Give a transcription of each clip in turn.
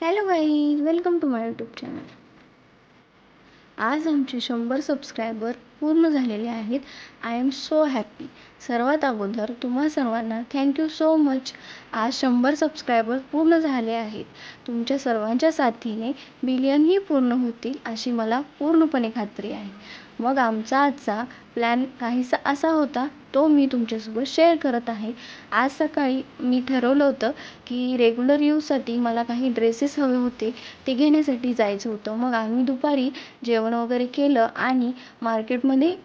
Hello guys, welcome to my YouTube channel. आज आमचे 100 subscriber पूर्ण झालेले आहेत. I am so happy. सर्वात अगोदर तुम्हा सर्वांना थँक्यू सो मच. आज 100 सबस्क्रायबर पूर्ण झाले आहेत. तुमच्या सर्वांच्या साथीने बिलियनही पूर्ण होतील अशी मला पूर्णपणे खात्री आहे. मग आमचा आजचा प्लॅन काहीसा असा होता, तो मी तुमच्यासोबत शेअर करत आहे. आज सकाळी मी ठरवलं होतं की रेग्युलर यूजसाठी मला काही ड्रेसेस हवे होते, ते घेण्यासाठी जायचं होतं. मग आम्ही दुपारी जेवण वगैरे केलं आणि मार्केटमध्ये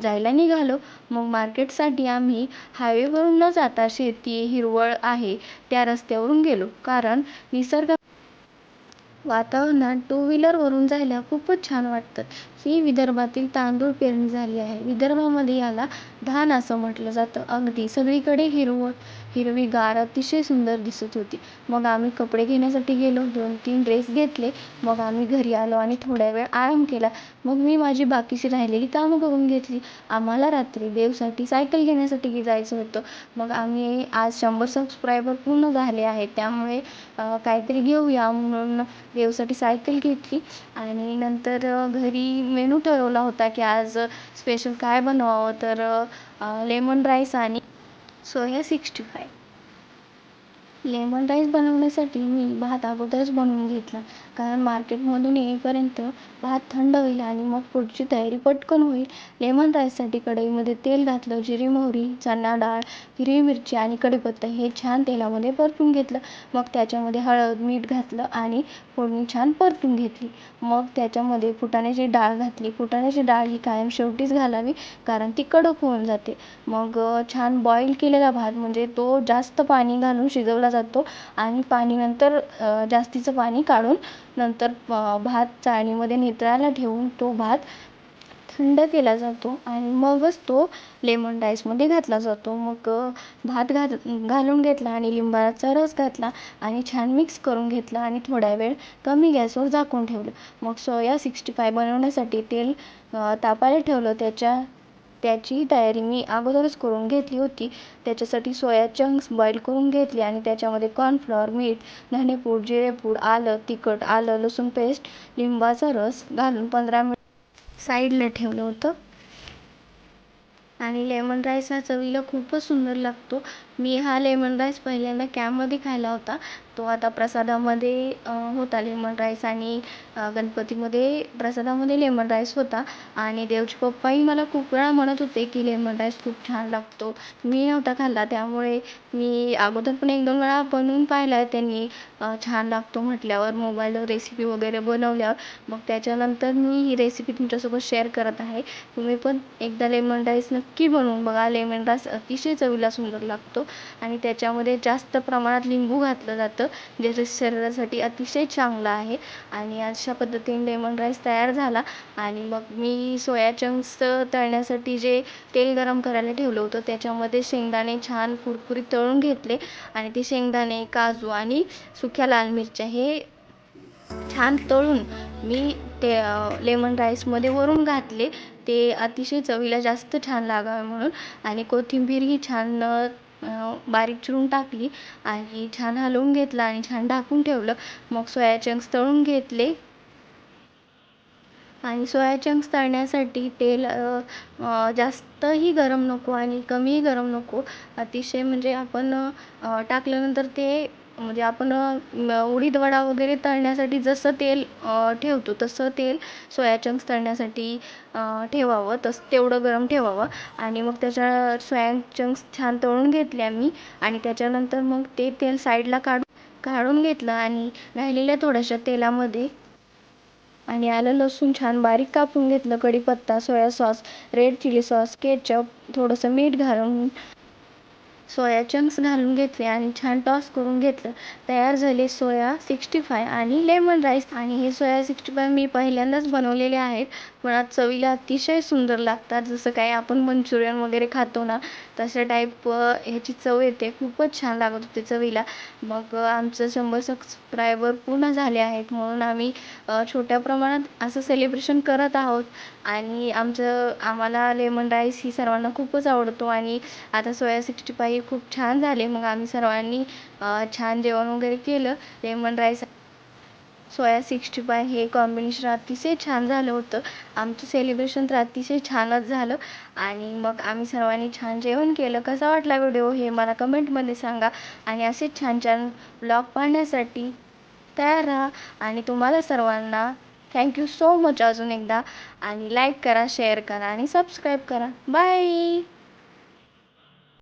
जायला निघालो. मग मार्केटसाठी आम्ही हायवेवरून न जाता शेती हिरवळ आहे त्या रस्त्यावरून गेलो, कारण निसर्ग वातावरणात टू व्हीलरवरून जायला खूपच छान वाटतं. ही विदर्भातील तांदूळ पेरणी झाली आहे. विदर्भामध्ये याला धान असं म्हटलं जातं. अगदी सगळीकडे हिरवीगार अतिशय सुंदर दिसत होती. मग आम्ही कपडे घेण्यासाठी गेलो. 2-3 ड्रेस घेतले. मग आम्ही घरी आलो आणि थोड्या वेळ आराम केला. मग मी माझी बाकीची राहिलेली कामं करून घेतली. आम्हाला रात्री देवसाठी सायकल घेण्यासाठी जायचं होतं. मग आम्ही आज 100 सबस्क्रायबर पूर्ण झाले आहेत, त्यामुळे काहीतरी घेऊया म्हणून देवसाठी सायकल घेतली. आणि नंतर घरी मेनू ठरवला होता की आज स्पेशल काय बनवावं, तर लेमन राईस आणि सोया 65. लेमन राईस बनवण्यासाठी मी भात अगोदरच बनवून घेतला, कारण मार्केटमधून येईपर्यंत भात थंड होईल आणि मग पुढची तयारी पटकन होईल. लेमन राईससाठी कढईमध्ये तेल घातलं. जिरी, मोहरी, चणा डाळ, हिरवी मिरची आणि कढीपत्ता हे छान तेलामध्ये परतून घेतलं. मग त्याच्यामध्ये हळद, मीठ घातलं आणि फोडणी छान परतून घेतली. मग त्याच्यामध्ये फुटाण्याची डाळ घातली. फुटाण्याची डाळ ही कायम शेवटीच घालावी, कारण ती कडक होऊन जाते. मग छान बॉईल केलेला भात, म्हणजे तो जास्त पाणी घालून शिजवला जातो आणि पाणी नंतर जास्तीचं पाणी काढून नंतर भात चाळणीमध्ये नितळायला ठेवून तो भात थंड केला जातो आणि मगच तो लेमन राईसमध्ये घातला जातो. मग भात घालून घेतला आणि लिंबाचा रस घातला आणि छान मिक्स करून घेतलं आणि थोड्या वेळ कमी गॅसवर झाकून ठेवलं. मग सोया 65 बनवण्यासाठी तेल तापायला ठेवलं. त्याची तयारी मी अगोदरच करून घेतली होती. त्याच्यासाठी सोया चंक्स बॉईल करून घेतले आणि त्याच्यामध्ये कॉर्नफ्लॉवर, मीठ, धनेपूड, जिरेपूड, तिखट, आलं लसूण पेस्ट, लिंबाचा रस घालून 15 मिनिट साईडला ठेवलं होतं. आणि लेमन राईस हा चवीला खूपच सुंदर लागतो. मी हा लेमन राईस पहिल्यांदा कॅम्पमध्ये खाल्ला होता. तो आता प्रसादामध्ये होता लेमन राईस, आणि गणपतीमध्ये प्रसादामध्ये लेमन राईस होता. आणि देवचे पप्पाही मला खूप वेळा म्हणत होते की लेमन राईस खूप छान लागतो. मी नव्हता खाल्ला, त्यामुळे मी अगोदर पण 1-2 वेळा बनवून पाहिला त्यांनी, छान लागतो म्हटल्यावर, मोबाईलवर रेसिपी वगैरे बनवल्यावर. मग त्याच्यानंतर मी ही रेसिपी तुमच्यासोबत शेअर करत आहे. तुम्ही पण एकदा लेमन राईस नक्की बनवून बघा. लेमन राईस अतिशय चवीला सुंदर लागतो आणि त्याच्यामध्ये जास्त प्रमाणात लिंबू घातलं जातं, जे शरीरासाठी अतिशय चांगलं आहे. आणि अशा पद्धतीने लेमन राईस तयार झाला. आणि मग मी सोया चंक्स तळण्यासाठी जे तेल गरम करायला ठेवलं होतं, त्याच्यामध्ये शेंगदाणे छान कुरकुरीत तळून घेतले आणि ते शेंगदाणे, काजू आणि सुक्या लाल मिरच्या हे छान तळून मी ते लेमन राईसमध्ये वरून घातले. ते अतिशय चवीला जास्त छान लागावे म्हणून. आणि कोथिंबीरही छान बारीक चिरून टाकली आणि छान हलवून घेतलं आणि छान ढाकून ठेवलं. मग सोया चंक्स तळून घेतले. आणि सोया चंक्स तळण्यासाठी तेल जास्तही गरम नको आणि कमीही गरम नको. अतिशय म्हणजे आपण टाकल्यानंतर ते, म्हणजे आपण उडीद वडा वगैरे तळण्यासाठी जसं तेल ठेवतो, तसं तेल सोया चंक्स तळण्यासाठी ठेवावं, तेवढं गरम ठेवावं. आणि मग त्याच्या सोया चंक्स छान तळून घेतले आम्ही. आणि त्याच्यानंतर मग ते तेल साईडला काढून घेतलं आणि राहिलेल्या थोड्याशा तेलामध्ये आणि आलं लसूण छान बारीक कापून घेतलं. कढीपत्ता, soya sauce, red chilli sauce, ketchup, थोडंसं मीठ घालून सोया चंक्स घालून घेतले आणि छान टॉस करून घेतलं. तयार झाले सोया 65 आणि लेमन राईस. आणि हे सोया 65 मी पहिल्यांदाच बनवलेले आहेत, पण आज चवीला अतिशय सुंदर लागतात. जसं काही आपण मंचुरियन वगैरे खातो ना, तशा टाईप ह्याची चव येते. खूपच छान लागत होते चवीला. मग आमचं 100 सबस्क्रायबर पूर्ण झाले आहेत, म्हणून आम्ही छोट्या प्रमाणात असं सेलिब्रेशन करत आहोत. आणि आम्हाला लेमन राईस ही सर्वांना खूपच आवडतो. आणि आता सोया 65 खूप छान झाले. मग आम्ही सर्वांनी छान जेवण वगैरे केलं. लेमन राईस सोया 65 हे कॉम्बिनेशन अतिशय छान झालं होतं. आमचं सेलिब्रेशन तर अतिशय छानच झालं आणि मग आम्ही सर्वांनी छान जेवण केलं. कसा वाटला व्हिडिओ हे मला कमेंटमध्ये सांगा आणि असेच छान छान ब्लॉग पाहण्यासाठी तयार राहा आणि तुम्हाला सर्वांना थँक्यू सो मच अजून एकदा आणि लाईक करा, शेअर करा आणि सबस्क्राईब करा. बाय.